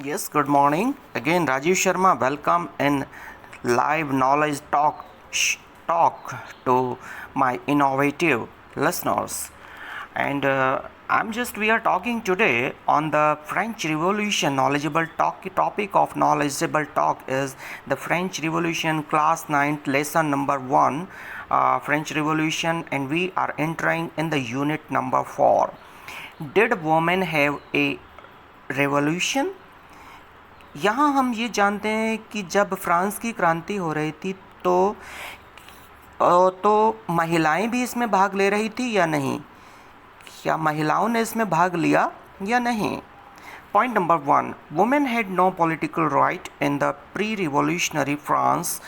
Yes, good morning. Again, Rajiv Sharma, welcome in live knowledge talk to my innovative listeners. And we are talking today on the French Revolution. Knowledgeable topic of knowledgeable talk is the French Revolution, class 9th, lesson number 1, French Revolution, and we are entering in the unit number 4. Did women have a revolution? यहाँ हम ये जानते हैं कि जब France की क्रांति हो रही थी तो महिलाएं भी इसमें भाग ले रही थी या नहीं, क्या महिलाओं ने इसमें भाग लिया या नहीं. Point number 1. Women had no political right in the pre-revolutionary France.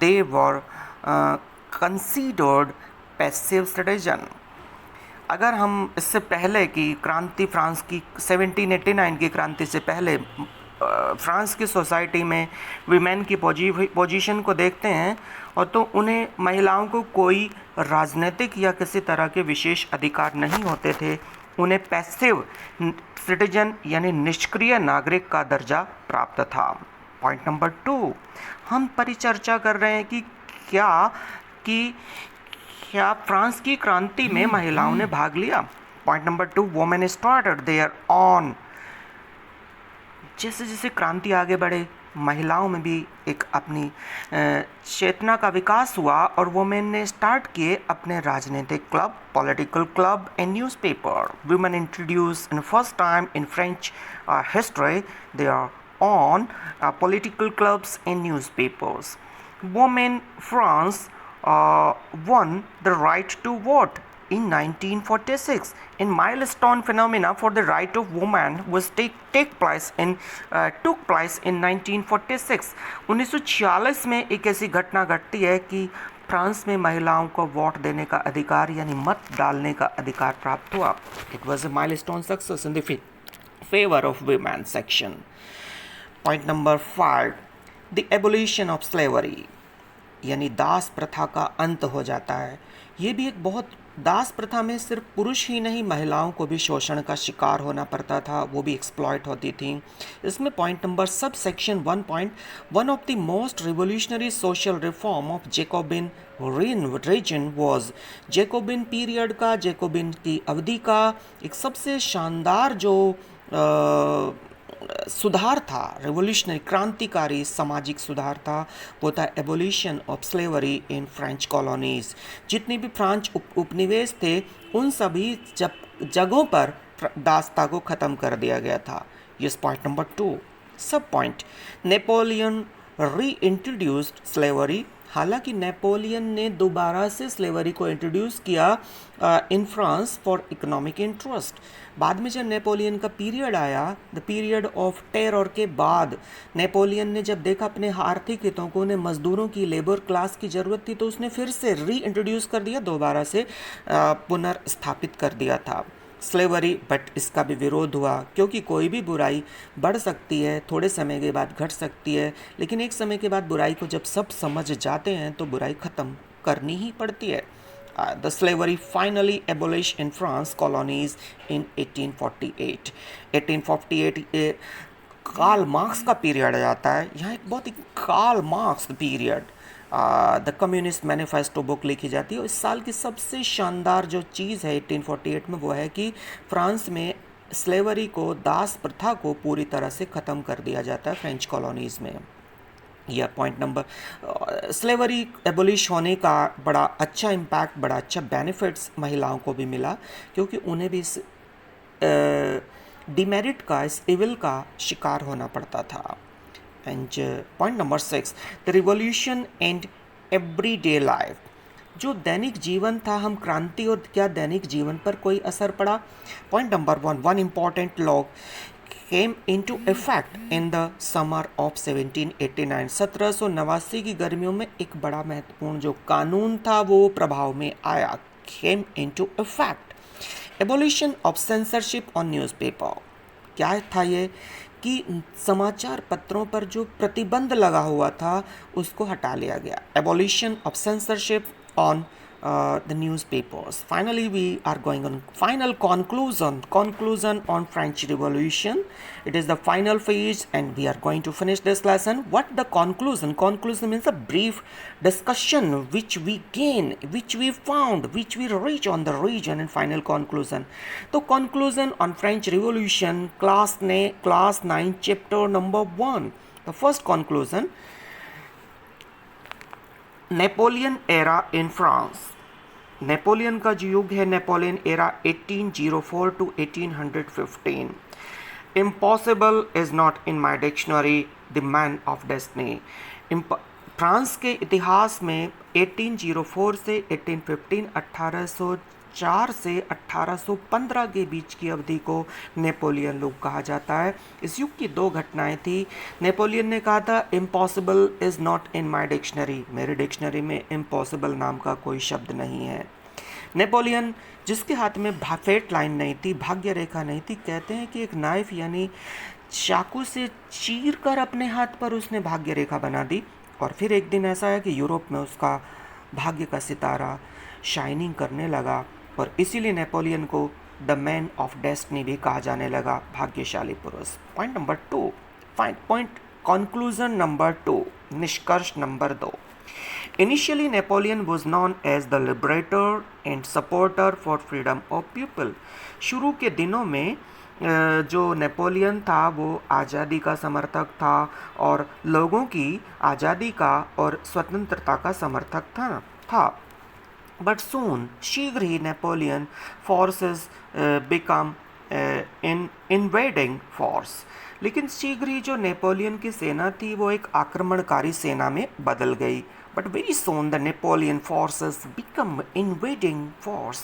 They were considered passive citizen. अगर हम इससे पहले की क्रांति, फ्रांस की 1789 की क्रांति से पहले फ्रांस की सोसाइटी में वीमेन की पोजीशन को देखते हैं और तो उन्हें, महिलाओं को कोई राजनीतिक या किसी तरह के विशेष अधिकार नहीं होते थे. उन्हें पैसिव सिटीजन यानी निष्क्रिय नागरिक का दर्जा प्राप्त था. पॉइंट नंबर 2, हम परिचर्चा कर रहे हैं कि क्या फ्रांस की क्रांति में महिलाओं ने भाग लिया. Point number 2, women started their own. जैसे जैसे क्रांति आगे बढ़े, महिलाओं में भी एक अपनी चेतना का विकास हुआ और वुमेन ने स्टार्ट किए अपने राजनीतिक club, political club and newspaper. Women introduce in first time in French history their own political clubs and newspapers. Women France won the right to vote in 1946. In milestone phenomena for the right of women was took place in 1946. 1946 में एक ऐसी घटना घटती है कि France में महिलाओं को वोट देने का अधिकार यानी मत डालने का अधिकार प्राप्त हुआ. It was a milestone success in the favor of women section. Point number 5, the abolition of slavery, यानी दास प्रथा का अंत हो जाता है. ये भी एक बहुत, दास प्रथा में सिर्फ पुरुष ही नहीं, महिलाओं को भी शोषण का शिकार होना पड़ता था, वो भी एक्सप्लॉइट होती थी. इसमें point number sub section 1.1 of the most revolutionary social reform of Jacobin regime was. Jacobin period का, जैकोबिन की अवधि का एक सबसे शानदार जो सुधार था, रेवोल्यूशनरी, क्रांतिकारी सामाजिक सुधार था, वो था abolition of slavery in French colonies. जितने भी फ्रांच उपनिवेश थे उन सभी जगहों पर दासता को ख़त्म कर दिया गया था. यस. पॉइंट नंबर 2, सब पॉइंट, नेपोलियन री इंट्रोड्यूस्ड स्लेवरी. हालांकि नेपोलियन ने दोबारा से स्लेवरी को इंट्रोड्यूस किया in France for economic interest. बाद में जब नेपोलियन का पीरियड आया, द पीरियड ऑफ टेरर के बाद, नेपोलियन ने जब देखा अपने आर्थिक हितों को, उन्हें मजदूरों की, लेबर क्लास की ज़रूरत थी, तो उसने फिर से री इंट्रोड्यूस कर दिया, दोबारा से पुनर्स्थापित कर दिया था स्लेवरी. बट इसका भी विरोध हुआ क्योंकि कोई भी बुराई बढ़ सकती है, थोड़े समय के बाद घट सकती है, लेकिन एक समय के बाद बुराई को जब सब समझ जाते हैं तो बुराई ख़त्म करनी ही पड़ती है. The slavery finally abolished in France colonies in 1848. 1848 Karl Marx का पीरियड आ जाता है. यहाँ एक बहुत ही Karl Marx period, the communist manifesto book लिखी जाती है. और इस साल की सबसे शानदार जो चीज़ है 1848 में, वो है कि फ्रांस में स्लेवरी को, दास प्रथा को पूरी तरह से ख़त्म कर दिया जाता है फ्रेंच कॉलोनीज़ में. यह पॉइंट नंबर, स्लेवरी एबोलिश होने का बड़ा अच्छा इम्पैक्ट, बड़ा अच्छा बेनिफिट्स महिलाओं को भी मिला, क्योंकि उन्हें भी इस डिमेरिट का, इस इविल का शिकार होना पड़ता था. And point number 6, the revolution and everyday life. जो दैनिक जीवन था, हम क्रांति और क्या दैनिक जीवन पर कोई असर पड़ा. Point number 1, one important law came into effect in the summer of 1789. 1789 की गर्मियों में एक बड़ा महत्वपूर्ण जो कानून था वो प्रभाव में आया. came into effect. Abolition of censorship on newspaper. क्या था ये कि समाचार पत्रों पर जो प्रतिबंध लगा हुआ था उसको हटा लिया गया. Abolition of censorship on the newspapers. Finally, we are going on final conclusion on French Revolution. It is the final phase, and we are going to finish this lesson. What the conclusion? Conclusion means a brief discussion which we gain, which we found, which we reach on the region, and final conclusion. So conclusion on French Revolution, class 9, chapter number 1. The first conclusion: Napoleon era in France. Napoleon का जो युग है, Napoleon era 1804 to 1815. Impossible is not in my dictionary the man of destiny. France के इतिहास में 1804 से 1815, 1804 से 1815 के बीच की अवधि को नेपोलियन युग कहा जाता है. इस युग की दो घटनाएं थी. नेपोलियन ने कहा था impossible is not in my dictionary, मेरी डिक्शनरी में इम्पॉसिबल नाम का कोई शब्द नहीं है. नेपोलियन जिसके हाथ में फेट लाइन नहीं थी, भाग्य रेखा नहीं थी, कहते हैं कि एक नाइफ यानी चाकू से चीर कर अपने हाथ पर उसने भाग्य रेखा बना दी. और फिर एक दिन ऐसा है कि यूरोप में उसका भाग्य का सितारा शाइनिंग करने लगा, और इसीलिए नेपोलियन को द मैन ऑफ डेस्टिनी भी कहा जाने लगा, भाग्यशाली पुरुष. Point number 2, point conclusion number 2, निष्कर्ष number 2. Initially, Napoleon was known as the liberator and supporter for freedom of people. शुरू के दिनों में जो नेपोलियन था वो आज़ादी का समर्थक था और लोगों की आज़ादी का और स्वतंत्रता का समर्थक था. बट सून, शीघ्र ही Napoleon forces become in invading force. लेकिन शीघ्र ही जो नेपोलियन की सेना थी वो एक आक्रमणकारी सेना में बदल गई. But very soon the Napoleon forces become invading force.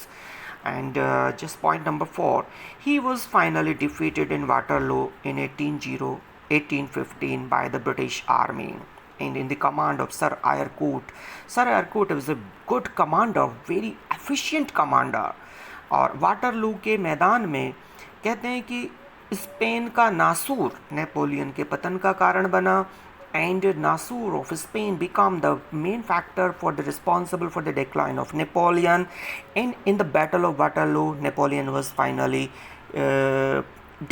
And just point number 4, he was finally defeated in Waterloo in 1815 by the British Army and in the command of Sir Eyrecourt. Sir Eyrecourt was a good commander, very efficient commander. और Waterloo के मैदान में कहते हैं कि Spain का नासूर Napoleon के पतन का कारण बना. And Nassau of Spain became the main factor for the responsible for the decline of Napoleon. And in the Battle of Waterloo, Napoleon was finally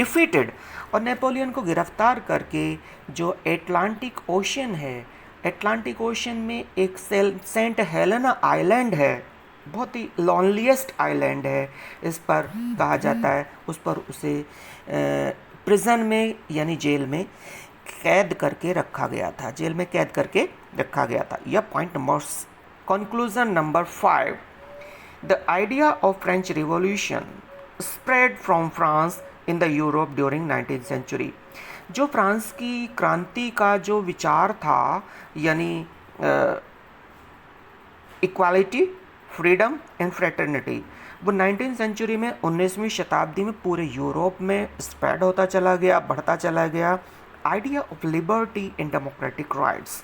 defeated. और नेपोलियन को गिरफ्तार करके जो एटलांटिक ओशन है, एटलांटिक ओशन में एक Saint Helena island है, बहुत ही लॉनलीस्ट आइलैंड है, इस पर कहा जाता है, उस पर उसे प्रिजन में यानी जेल में कैद करके रखा गया था, जेल में कैद करके रखा गया था. यह point number. Conclusion number 5, the idea of French revolution spread from France in the Europe during 19th century. जो फ्रांस की क्रांति का जो विचार था यानी इक्वालिटी, फ्रीडम एंड फ्रेटर्निटी, वो 19th सेंचुरी में 19वीं शताब्दी में पूरे यूरोप में स्प्रेड होता चला गया, बढ़ता चला गया. Idea of liberty and democratic rights,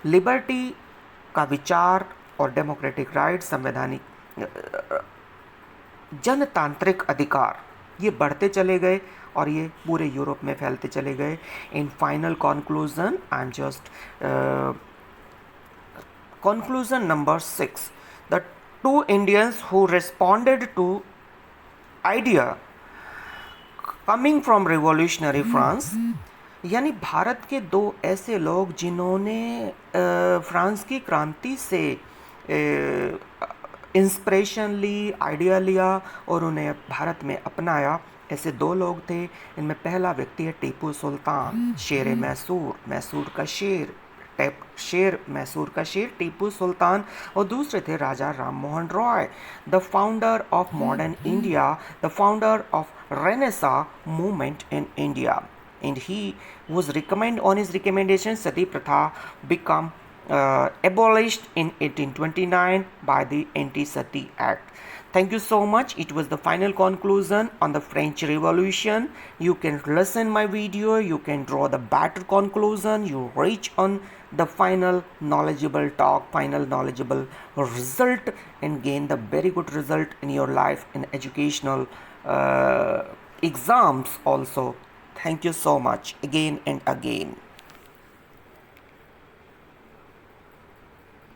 liberty का विचार और डेमोक्रेटिक राइट्स, संवैधानिक जनतांत्रिक अधिकार, ये बढ़ते चले गए और ये पूरे यूरोप में फैलते चले गए. In final conclusion, I am just conclusion number 6, the 2 Indians who responded to idea coming from revolutionary France. यानी भारत के 2 ऐसे लोग जिन्होंने फ्रांस की क्रांति से इंस्पिरेशन ली, आइडिया लिया और उन्हें भारत में अपनाया. ऐसे 2 लोग थे. इनमें पहला व्यक्ति है टीपू सुल्तान, शेर मैसूर, मैसूर का शेर, मैसूर का शेर टीपू सुल्तान. और दूसरे थे Raja Rammohan Roy, the founder of modern India, the founder of renaissance movement in India. And he was on his recommendation, Sati Pratha become abolished in 1829 by the Anti-Sati Act. Thank you so much. It was the final conclusion on the French Revolution. You can listen my video, you can draw the better conclusion, you reach on the final knowledgeable talk, final knowledgeable result, and gain the very good result in your life in educational exams also. Thank you so much again and again.